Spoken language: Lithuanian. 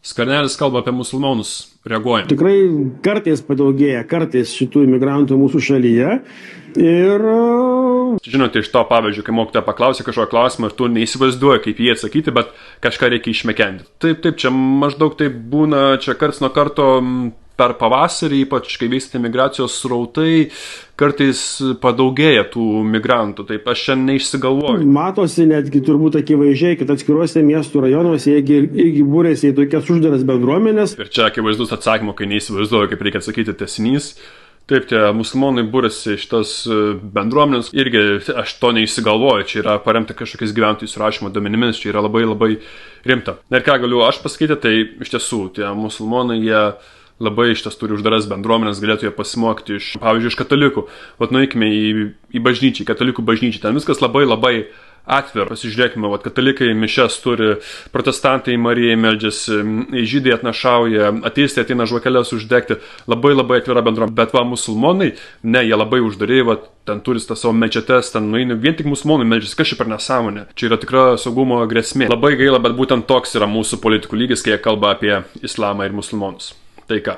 Skvernelis kalba apie musulmonus, reaguojam. Tikrai kartais padaugėja, šitų imigrantų mūsų šalyje. Ir žinote, iš to pavyzdžio, kai mokytoja paklausė kažkokio klausimą ir tu neįsivaizduoji, kaip jį atsakyti, bet kažką reikia išmekenti. Taip, čia maždaug taip būna, čia karts nuo karto per pavasarį, ypač kai vyksta migracijos srautai, kartais padaugėja tų migrantų. Taip, aš čia neišsigalvoju. Matosi netgi turbūt akivaizdžiai, kad atskiruose miestų rajonuose irgi būrėsi į tokias uždaras bendruomenės. Ir čia akivaizdus atsakymo, kai neįsivaizduoju, kaip reikia atsakyti tęsinys. Taip, tie musulmonai būrėsi šitas bendruomenės, irgi aš to neįsigalvoju, čia yra paremta kažkokiais gyventojų surašymo duomenimis, čia yra labai labai rimta. Ir ką galiu aš pasakyti, tai iš tiesų, tie musulmonai, jie labai iš ties turi uždaras bendruomenės, galėtų jie pasimokyti pavyzdžiui, iš katalikų. Vat nueikime į bažnyčią, katalikų bažnyčią, ten viskas labai labai atvira. Pasižiūrėkime, katalikai mišias turi, protestantai Marijai meldžiasi, žydai atnašauja, ateistai ateina žvakeles uždegti, labai labai atvira bendruomenė. Bet musulmonai, ne, jie labai uždariai, ten turi tą savo mečetes, ten nueina, vien tik musulmonai meldžiasi, kas čia per nesąmonė. Čia yra tikra saugumo grėsmė. Labai gaila, bet būtent toks yra mūsų politikų lygis, kai jie kalba apie islamą ir musulmonus. Tai ką?